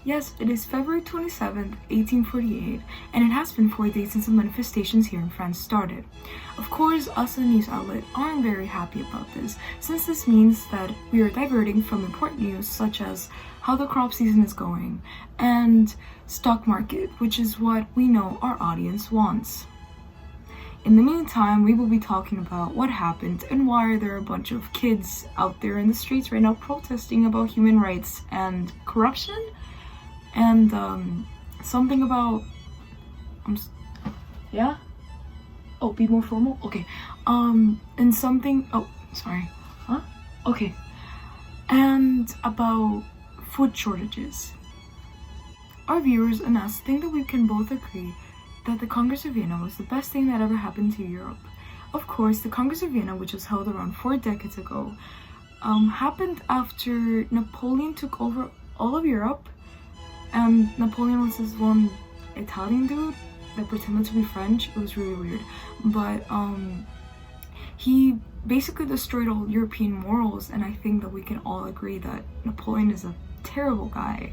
Yes, it is February 27th, 1848, and it has been 4 days since the manifestations here in France started. Of course, us in the news outlet aren't very happy about this, since this means that we are diverting from important news such as how the crop season is going, and stock market, which is what we know our audience wants. In the meantime, we will be talking about what happened and why there are a bunch of kids out there in the streets right now protesting about human rights and corruption, and something about yeah? Oh, be more formal? Okay. And something, oh, sorry. Huh? Okay. And about food shortages. Our viewers and us think that we can both agree that the Congress of Vienna was the best thing that ever happened to Europe. Of course, the Congress of Vienna, which was held around 4 decades ago, happened after Napoleon took over all of Europe, and Napoleon was this one Italian dude that pretended to be French. It was really weird. But he basically destroyed all European morals, and I think that we can all agree that Napoleon is a terrible guy.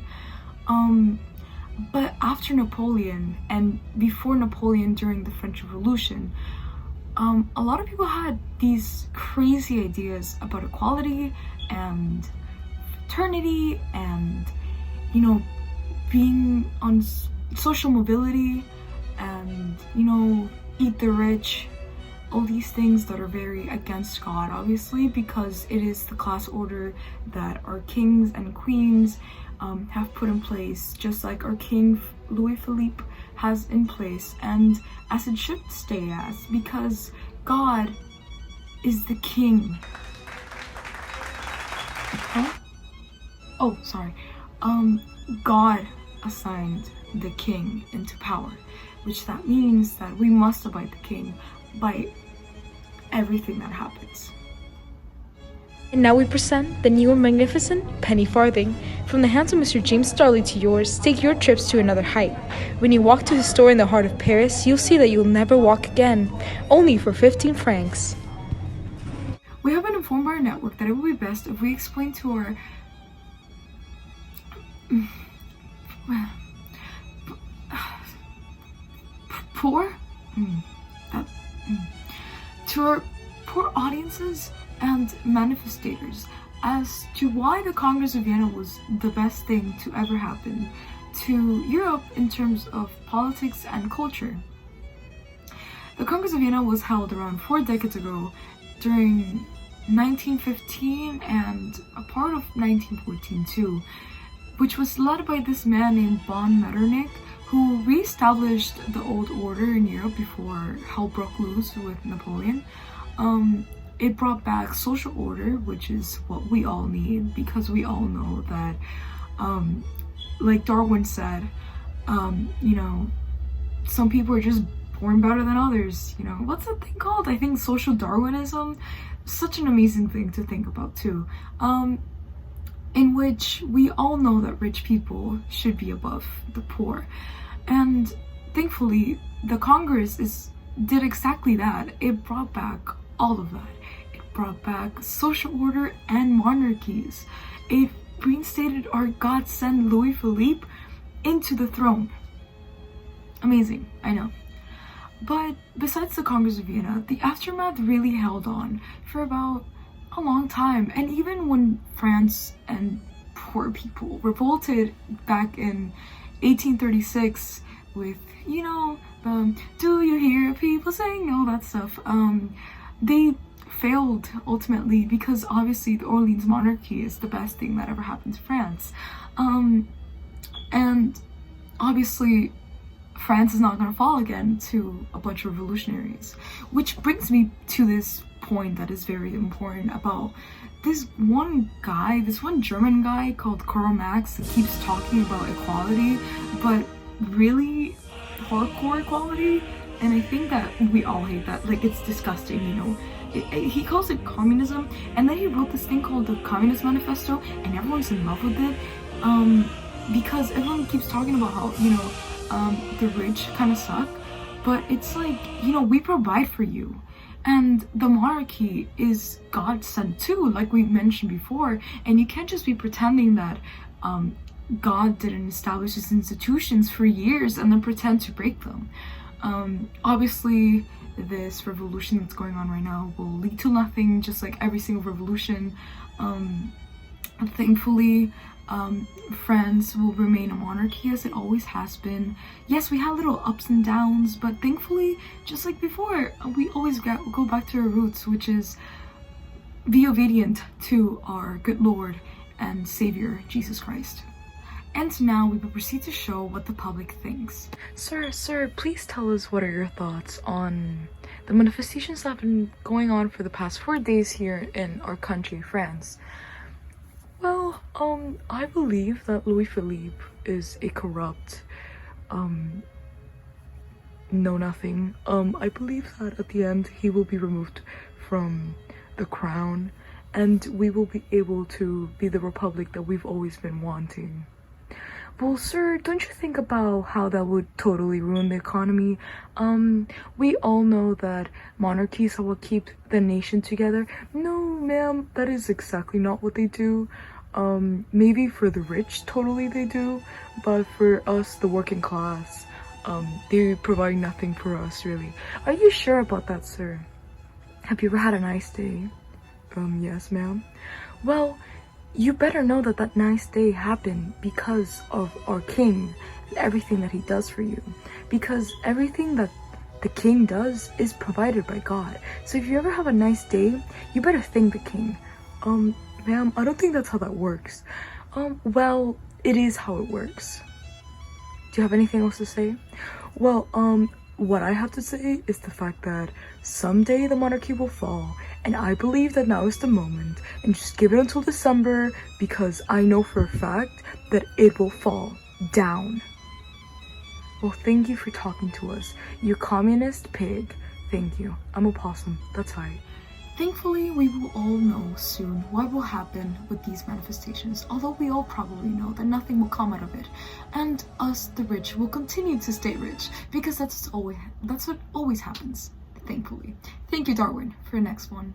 But after Napoleon and before Napoleon during the French Revolution, a lot of people had these crazy ideas about equality and fraternity and, you know, being on social mobility and, you know, eat the rich, all these things that are very against God, obviously, because it is the class order that our kings and queens have put in place, just like our king Louis Philippe has in place, and as it should stay as, because God is the king. Huh? Oh, sorry. God assigned the king into power, which that means that we must abide the king by everything that happens. And now we present the new and magnificent penny farthing. From the hands of Mr. James Starley to yours, take your trips to another height. When you walk to the store in the heart of Paris, you'll see that you'll never walk again, only for 15 francs. We have been informed by our network that it would be best if we explain to our to our poor audiences and manifestators as to why the Congress of Vienna was the best thing to ever happen to Europe in terms of politics and culture. The Congress of Vienna was held around 4 decades ago during 1915 and a part of 1914 too, which was led by this man named von Metternich, who re-established the old order in Europe before hell broke loose with Napoleon. It brought back social order, which is what we all need, because we all know that, like Darwin said, you know, some people are just born better than others. You know, what's that thing called? I think social Darwinism. Such an amazing thing to think about too. In which we all know that rich people should be above the poor. And thankfully, the Congress did exactly that. It brought back all of that. It brought back social order and monarchies. It reinstated our godsend Louis Philippe into the throne. Amazing, I know. But besides the Congress of Vienna, the aftermath really held on for about a long time. And even when France and poor people revolted back in 1836 with, you know, do you hear people saying all that stuff, they failed ultimately, because obviously the Orleans monarchy is the best thing that ever happened to France. And obviously France is not going to fall again to a bunch of revolutionaries, which brings me to this point that is very important about this one guy, this one German guy called Karl Marx, that keeps talking about equality, but really hardcore equality. And I think that we all hate that. Like, it's disgusting, you know. He calls it communism, and then he wrote this thing called the Communist Manifesto, and everyone's in love with it, because everyone keeps talking about how, you know, the rich kind of suck, but it's like, you know, we provide for you, and the monarchy is God sent too, like we mentioned before, and you can't just be pretending that God didn't establish his institutions for years and then pretend to break them. Obviously, this revolution that's going on right now will lead to nothing, just like every single revolution. Thankfully, France will remain a monarchy as it always has been. Yes, we had little ups and downs, but thankfully, just like before, we always go back to our roots, which is be obedient to our good Lord and Savior, Jesus Christ. And now we will proceed to show what the public thinks. Sir, please tell us what are your thoughts on the manifestations that have been going on for the past 4 days here in our country, France. Well, I believe that Louis Philippe is a corrupt, know-nothing. I believe that at the end he will be removed from the crown and we will be able to be the republic that we've always been wanting. Well, sir, don't you think about how that would totally ruin the economy? We all know that monarchies are what keep the nation together. No, ma'am, that is exactly not what they do. Maybe for the rich, totally they do, but for us, the working class, they provide nothing for us, really. Are you sure about that, sir? Have you ever had a nice day? Yes, ma'am. Well, you better know that that nice day happened because of our king and everything that he does for you. Because everything that the king does is provided by God. So if you ever have a nice day, you better thank the king. Ma'am, I don't think that's how that works. Well, it is how it works. Do you have anything else to say? Well, what I have to say is the fact that someday the monarchy will fall, and I believe that now is the moment, and just give it until December, because I know for a fact that it will fall down. Well, thank you for talking to us, you communist pig. Thank you. I'm a possum. That's right. Thankfully, we will all know soon what will happen with these manifestations, although we all probably know that nothing will come out of it, and us, the rich, will continue to stay rich, because that's what always happens, thankfully. Thank you, Darwin, for the next one.